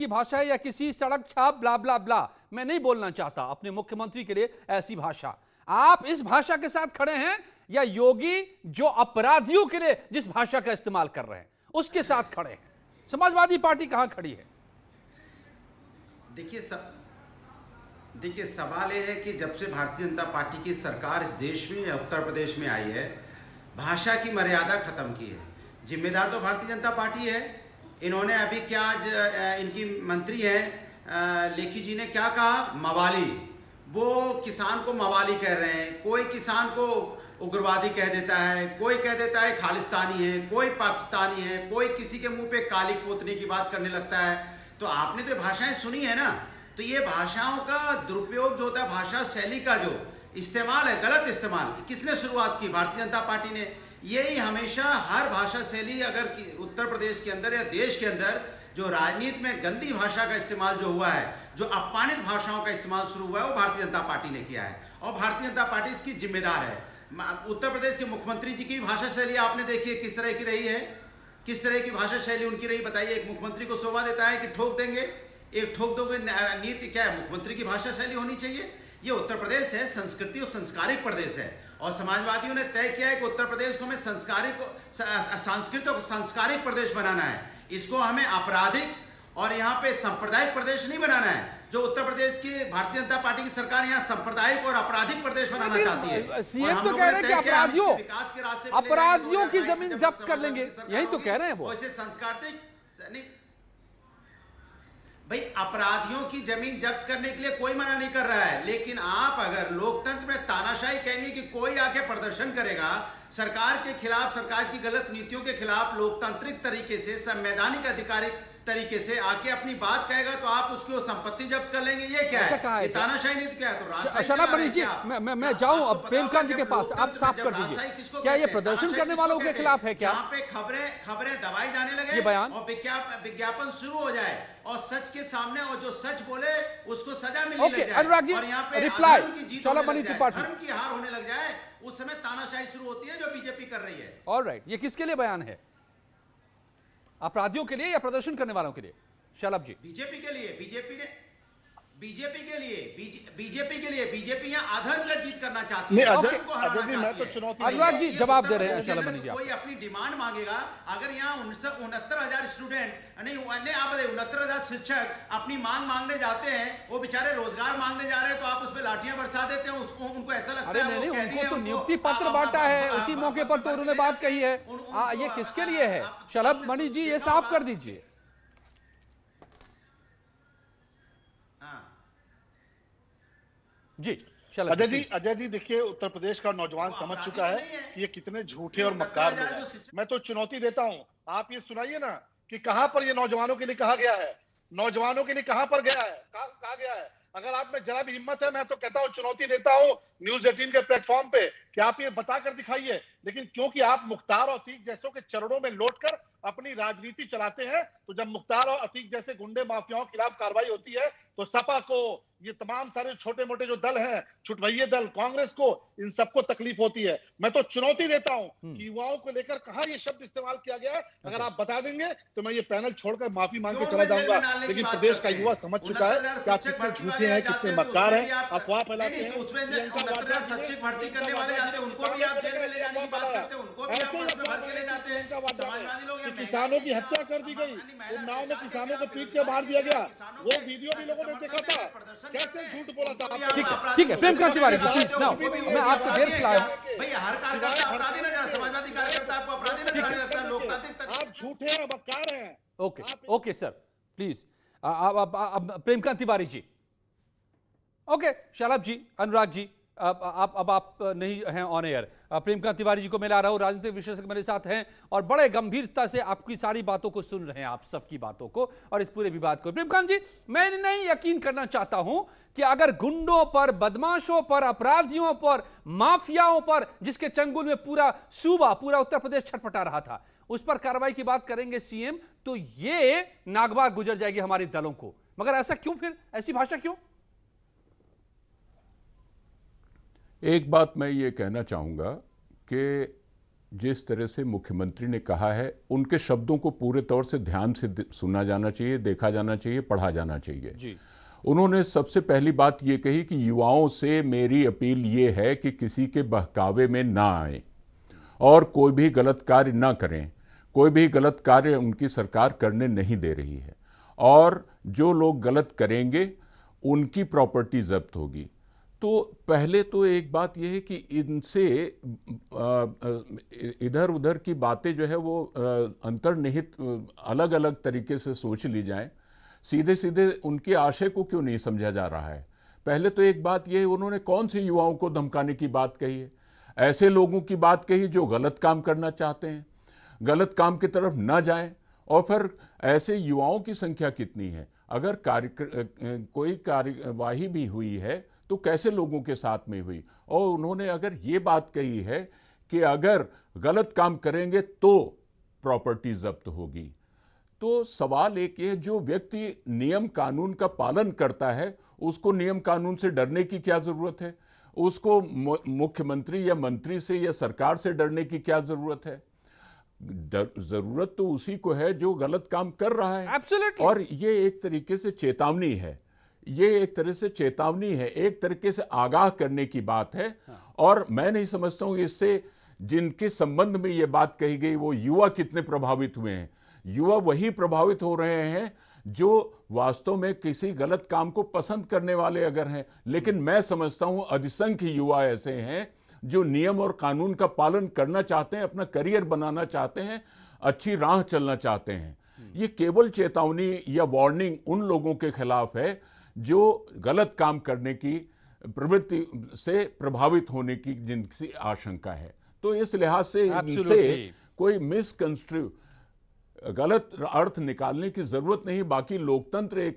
की भाषा है या किसी सड़क छाप ब्ला ब्ला ब्ला। मैं नहीं बोलना चाहता अपने मुख्यमंत्री के लिए ऐसी भाषा। आप इस भाषा के साथ खड़े हैं या योगी जो अपराधियों के लिए जिस भाषा का इस्तेमाल कर रहे हैं उसके साथ खड़े हैं? समाजवादी पार्टी कहां खड़ी है? देखिए सवाल यह है कि जब से भारतीय जनता पार्टी की सरकार इस देश में या उत्तर प्रदेश में आई है, भाषा की मर्यादा खत्म की है। जिम्मेदार तो भारतीय जनता पार्टी है। इन्होंने अभी क्या, आज इनकी मंत्री हैं लेखी जी ने क्या कहा, मवाली। वो किसान को मवाली कह रहे हैं। कोई किसान को उग्रवादी कह देता है, कोई कह देता है खालिस्तानी है, कोई पाकिस्तानी है, कोई किसी के मुंह पे काली पोतने की बात करने लगता है। तो आपने तो भाषाएं सुनी है ना, तो ये भाषाओं का दुरुपयोग जो होता है, भाषा शैली का जो इस्तेमाल है, गलत इस्तेमाल, किसने शुरुआत की? भारतीय जनता पार्टी ने। यही हमेशा हर भाषा शैली, अगर उत्तर प्रदेश के अंदर या देश के अंदर जो राजनीति में गंदी भाषा का इस्तेमाल जो हुआ है, जो अपमानित भाषाओं का इस्तेमाल शुरू हुआ है, वो भारतीय जनता पार्टी ने किया है और भारतीय जनता पार्टी इसकी जिम्मेदार है। उत्तर प्रदेश के मुख्यमंत्री जी की भाषा शैली आपने देखी है किस तरह की रही है, किस तरह की भाषा शैली उनकी रही, बताइए। एक मुख्यमंत्री को शोभा देता है कि ठोक देंगे, एक ठोक दोगे नीति क्या है? मुख्यमंत्री की भाषा शैली होनी चाहिए। ये उत्तर प्रदेश है, संस्कृति और संस्कारिक प्रदेश है और समाजवादियों ने तय किया है कि उत्तर प्रदेश को हमें सांस्कृतिक और सांस्कारिक प्रदेश बनाना है। इसको हमें आपराधिक और यहाँ पे सांप्रदायिक प्रदेश नहीं बनाना है। जो उत्तर प्रदेश की भारतीय जनता पार्टी की सरकार यहाँ सांप्रदायिक और आपराधिक प्रदेश बनाना चाहती है। सीएम तो कह रहे हैं कि अपराधियों की जमीन जब्त कर लेंगे, यही तो कह रहे हैं वो। सांस्कृतिक भाई, अपराधियों की जमीन जब्त करने के लिए कोई मना नहीं कर रहा है, लेकिन आप अगर लोकतंत्र में तानाशाही कहेंगे कि कोई आके प्रदर्शन करेगा सरकार के खिलाफ, सरकार की गलत नीतियों के खिलाफ, लोकतांत्रिक तरीके से, संवैधानिक अधिकारिक तरीके से आके अपनी बात कहेगा तो आप उसकी संपत्ति जब्त कर लेंगे। ये क्या है? तानाशाही नीति क्या है? तो मैं जाऊं अब प्रेमकांत जी के पास, आप साफ कर दीजिए, क्या ये प्रदर्शन करने वालों के खिलाफ है? क्या यहाँ पे खबरें दबाई जाने लगे, ये बयान और विज्ञापन शुरू हो जाए और सच के सामने, और जो सच बोले उसको सजा मिलने लग जाए, अनुराग जी, और यहाँ पे रिप्लाई धर्म की हार होने लग जाए, उस समय तानाशाही शुरू होती है जो बीजेपी कर रही है। ऑलराइट, ये किसके लिए बयान है? अपराधियों के लिए या प्रदर्शन करने वालों के लिए? शलभ जी। बीजेपी के लिए, बीजेपी यहाँ अधर्म का जीत करना चाहती है। अनुराग जी जवाब दे रहे हैं। शलभ जी, कोई अपनी डिमांड मांगेगा, अगर यहाँ 69,000 स्टूडेंट, नहीं 69,000 शिक्षक अपनी मांग मांगने जाते हैं, वो बेचारे रोजगार मांगने जा रहे हैं, तो आप उस पर लाठियां बरसा देते हैं। उनको ऐसा लगता है उनको तो नियुक्ति पत्र बांटा है, उसी मौके पर तो उन्होंने बात कही है। ये किसके लिए है? शलभ मणि जी, ये साफ कर दीजिए। जी अजय जी देखिए, उत्तर प्रदेश का नौजवान समझ चुका है कि ये कितने झूठे और मक्कार लोग हैं। मैं तो चुनौती देता हूं, आप ये सुनाइए ना कि कहां पर ये नौजवानों के लिए कहा गया है, नौजवानों के लिए कहां पर गया है, कहा गया है। अगर आप में जरा भी हिम्मत है, मैं तो कहता हूं, चुनौती देता हूं न्यूज़ 18 के प्लेटफॉर्म पे कि आप ये बताकर दिखाइए। लेकिन क्योंकि आप मुख्तार और अतीक जैसों के चरणों में लौटकर अपनी राजनीति चलाते हैं, तो जब मुख्तार और अतीक जैसे गुंडे माफियाओं के खिलाफ कार्रवाई होती है तो सपा को, ये तमाम सारे छोटे मोटे जो दल हैं, छुटभइये दल, कांग्रेस को, इन सबको तकलीफ होती है। मैं तो चुनौती देता हूं कि युवाओं को लेकर कहां ये शब्द इस्तेमाल किया गया है। अगर आप बता देंगे तो मैं ये पैनल छोड़कर माफी मांग के चला जाऊंगा। लेकिन प्रदेश का युवा समझ चुका है कि आप कितने झूठे हैं, कितने मक्कार हैं, अफवाह फैलाते हैं। शिक्षक भर्ती करने वाले जाते हैं, उनको भी आप जेल में ले जाने की बात करते हैं, उनको भी आप उसमें भर के ले जाते हैं। समाजवादी लोग, किसानों की हत्या कर दी गई, उन्नाव में किसानों को पीट के मार दिया गया, वो वीडियो भी लोगों ने देखा था, कैसे झूठ बोला था। ठीक है प्रेमकांत तिवारी, मैं आपको देर से लाया। भैया हर कार्यकर्ता अपराधी नजर, समाजवादी कार्यकर्ता आपको अपराधी नजर लगता है, लोकतांत्रिक आप झूठे हैं, बक्कार हैं। Okay sir, please Premkant Tiwari ji. Okay Shalabh ji, Anurag ji, अब आप नहीं हैं ऑन एयर। प्रेमकांत तिवारी जी को मैं ला रहा हूं, राजनीतिक विशेषज्ञ मेरे साथ हैं और बड़े गंभीरता से आपकी सारी बातों को सुन रहे हैं, आप सबकी बातों को और इस पूरे विवाद को। प्रेमकांत जी, मैं नहीं यकीन करना चाहता हूं कि अगर गुंडों पर, बदमाशों पर, अपराधियों पर, माफियाओं पर, जिसके चंगुल में पूरा सूबा, पूरा उत्तर प्रदेश छटपटा रहा था, उस पर कार्रवाई की बात करेंगे सीएम, तो ये नागवार गुजर जाएगी हमारे दलों को। मगर ऐसा क्यों? फिर ऐसी भाषा क्यों? एक बात मैं ये कहना चाहूँगा कि जिस तरह से मुख्यमंत्री ने कहा है, उनके शब्दों को पूरे तौर से ध्यान से सुना जाना चाहिए, देखा जाना चाहिए, पढ़ा जाना चाहिए। जी। उन्होंने सबसे पहली बात ये कही कि युवाओं से मेरी अपील ये है कि किसी के बहकावे में ना आए और कोई भी गलत कार्य ना करें। कोई भी गलत कार्य उनकी सरकार करने नहीं दे रही है, और जो लोग गलत करेंगे उनकी प्रॉपर्टी जब्त होगी। तो पहले तो एक बात यह है कि इनसे इधर उधर की बातें जो है वो अंतर्निहित अलग अलग तरीके से सोच ली जाएं। सीधे सीधे उनके आशय को क्यों नहीं समझा जा रहा है? पहले तो एक बात यह है, उन्होंने कौन से युवाओं को धमकाने की बात कही है? ऐसे लोगों की बात कही जो गलत काम करना चाहते हैं, गलत काम की तरफ ना जाएं। और फिर ऐसे युवाओं की संख्या कितनी है? अगर कोई कार्यवाही भी हुई है तो कैसे लोगों के साथ में हुई? और उन्होंने अगर ये बात कही है कि अगर गलत काम करेंगे तो प्रॉपर्टी जब्त होगी, तो सवाल एक ये, जो व्यक्ति नियम कानून का पालन करता है उसको नियम कानून से डरने की क्या जरूरत है? उसको मुख्यमंत्री या मंत्री से या सरकार से डरने की क्या जरूरत है? जरूरत तो उसी को है जो गलत काम कर रहा है। Absolutely. और ये एक तरीके से चेतावनी है, एक तरीके से आगाह करने की बात है। और मैं नहीं समझता हूं इससे जिनके संबंध में ये बात कही गई वो युवा कितने प्रभावित हुए हैं। युवा वही प्रभावित हो रहे हैं जो वास्तव में किसी गलत काम को पसंद करने वाले अगर हैं, लेकिन मैं समझता हूं अधिसंख्य युवा ऐसे हैं जो नियम और कानून का पालन करना चाहते हैं, अपना करियर बनाना चाहते हैं, अच्छी राह चलना चाहते हैं। ये केवल चेतावनी या वार्निंग उन लोगों के खिलाफ है जो गलत काम करने की प्रवृत्ति से प्रभावित होने की जिनकी आशंका है। तो इस लिहाज से इनसे कोई मिसकंस्ट्रू गलत अर्थ निकालने की जरूरत नहीं। बाकी लोकतंत्र एक